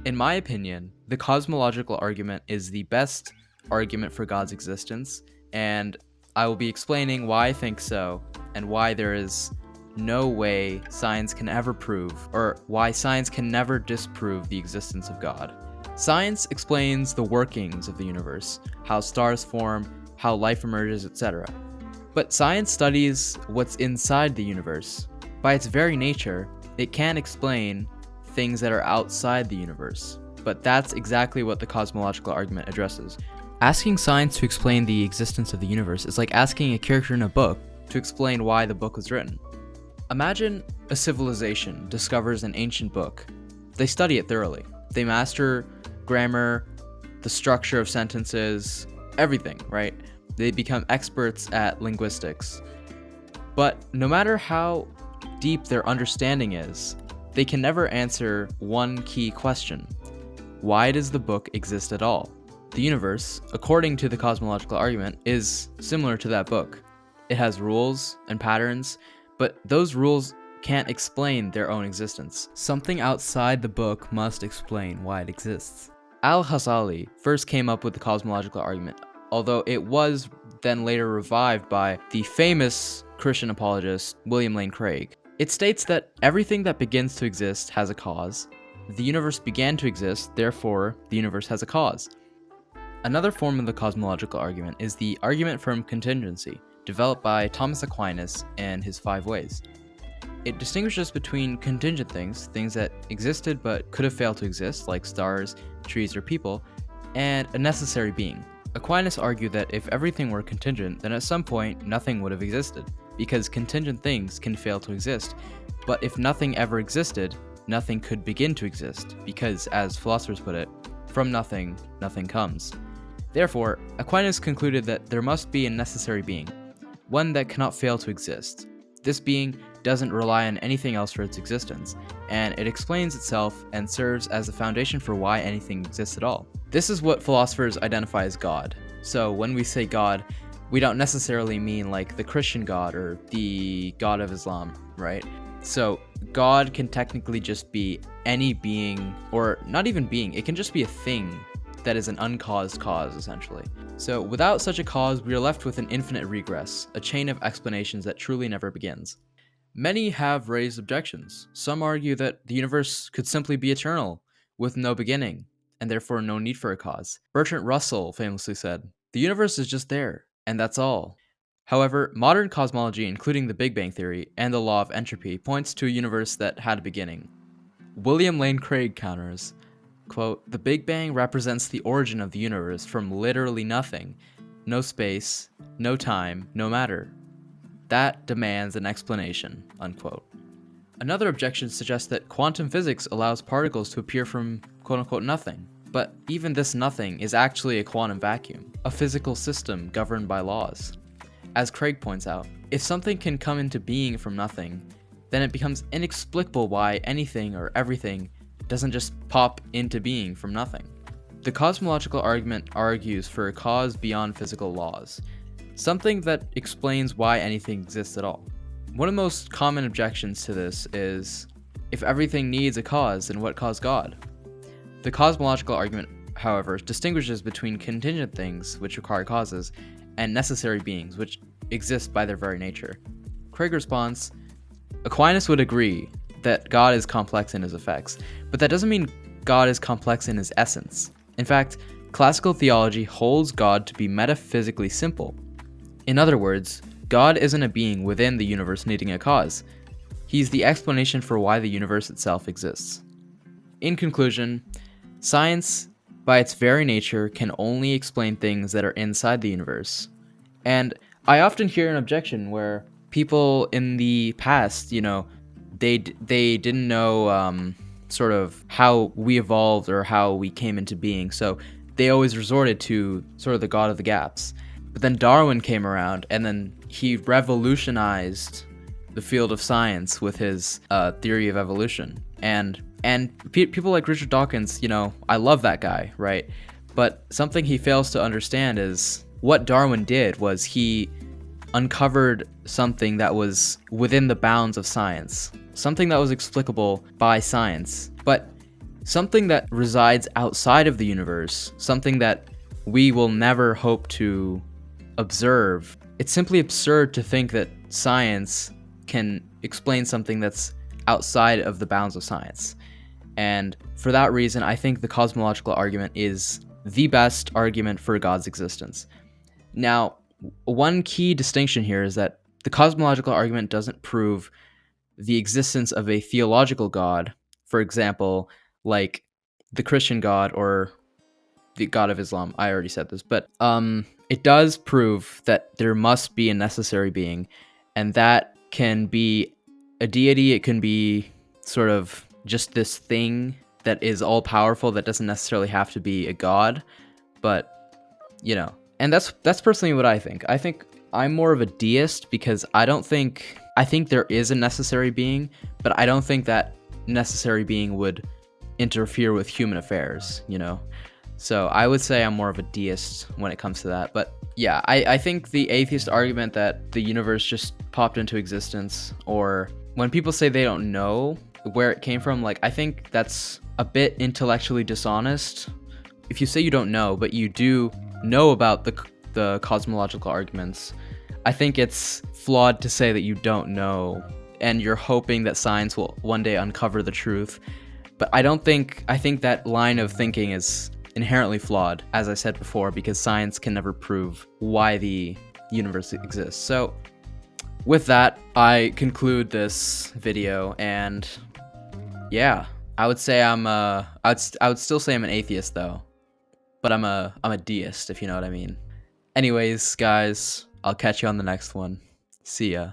In my opinion, the cosmological argument is the best argument for God's existence, and I will be explaining why I think so, and why there is no way science can ever prove, or why science can never disprove the existence of God. Science explains the workings of the universe, how stars form, how life emerges, etc. But science studies what's inside the universe. By its very nature, it can't explain things that are outside the universe. But that's exactly what the cosmological argument addresses. Asking science to explain the existence of the universe is like asking a character in a book to explain why the book was written. Imagine a civilization discovers an ancient book. They study it thoroughly. They master grammar, the structure of sentences, everything, right? They become experts at linguistics. But no matter how deep their understanding is, they can never answer one key question. Why does the book exist at all? The universe, according to the cosmological argument, is similar to that book. It has rules and patterns, but those rules can't explain their own existence. Something outside the book must explain why it exists. Al-Ghazali first came up with the cosmological argument, although it was then later revived by the famous Christian apologist William Lane Craig. It states that everything that begins to exist has a cause. The universe began to exist, therefore the universe has a cause. Another form of the cosmological argument is the argument from contingency, developed by Thomas Aquinas and his 5 ways. It distinguishes between contingent things, things that existed but could have failed to exist, like stars, trees, or people, and a necessary being. Aquinas argued that if everything were contingent, then at some point nothing would have existed, because contingent things can fail to exist. But if nothing ever existed, nothing could begin to exist, because, as philosophers put it, from nothing, nothing comes. Therefore, Aquinas concluded that there must be a necessary being, one that cannot fail to exist. This being doesn't rely on anything else for its existence, and it explains itself and serves as the foundation for why anything exists at all. This is what philosophers identify as God. So when we say God, we don't necessarily mean like the Christian God or the God of Islam, right? So God can technically just be any being, or not even being, it can just be a thing that is an uncaused cause, essentially. So without such a cause, we are left with an infinite regress, a chain of explanations that truly never begins. Many have raised objections. Some argue that the universe could simply be eternal, with no beginning, and therefore no need for a cause. Bertrand Russell famously said, "The universe is just there, and that's all." However, modern cosmology, including the Big Bang Theory and the law of entropy, points to a universe that had a beginning. William Lane Craig counters, quote, "The Big Bang represents the origin of the universe from literally nothing. No space, no time, no matter. That demands an explanation," unquote. Another objection suggests that quantum physics allows particles to appear from quote-unquote nothing. But even this nothing is actually a quantum vacuum, a physical system governed by laws. As Craig points out, if something can come into being from nothing, then it becomes inexplicable why anything or everything doesn't just pop into being from nothing. The cosmological argument argues for a cause beyond physical laws, something that explains why anything exists at all. One of the most common objections to this is, if everything needs a cause, then what caused God? The cosmological argument, however, distinguishes between contingent things, which require causes, and necessary beings, which exist by their very nature. Craig responds, Aquinas would agree that God is complex in his effects, but that doesn't mean God is complex in his essence. In fact, classical theology holds God to be metaphysically simple. In other words, God isn't a being within the universe needing a cause. He's the explanation for why the universe itself exists. In conclusion, science, by its very nature, can only explain things that are inside the universe. And I often hear an objection where people in the past, they didn't know sort of how we evolved or how we came into being, so they always resorted to sort of the God of the gaps. But then Darwin came around, and then he revolutionized the field of science with his theory of evolution. And people like Richard Dawkins, I love that guy, right? But something he fails to understand is what Darwin did was he uncovered something that was within the bounds of science, something that was explicable by science. But something that resides outside of the universe, something that we will never hope to observe. It's simply absurd to think that science can explain something that's outside of the bounds of science. And for that reason, I think the cosmological argument is the best argument for God's existence. Now, one key distinction here is that the cosmological argument doesn't prove the existence of a theological God, for example, like the Christian God or the God of Islam. I already said this, but it does prove that there must be a necessary being, and that can be a deity. It can be sort of just this thing that is all powerful that doesn't necessarily have to be a god, but and that's personally what I think. I think I'm more of a deist because I think there is a necessary being, but I don't think that necessary being would interfere with human affairs, So I would say I'm more of a deist when it comes to that. But yeah, I think the atheist argument that the universe just popped into existence, or when people say they don't know where it came from, I think that's a bit intellectually dishonest. If you say you don't know, but you do know about the cosmological arguments, I think it's flawed to say that you don't know and you're hoping that science will one day uncover the truth. But I think that line of thinking is inherently flawed, as I said before, because science can never prove why the universe exists. So with that, I conclude this video, and yeah, I would say I would still say I'm an atheist though, but I'm a deist, if you know what I mean. Anyways, guys, I'll catch you on the next one. See ya.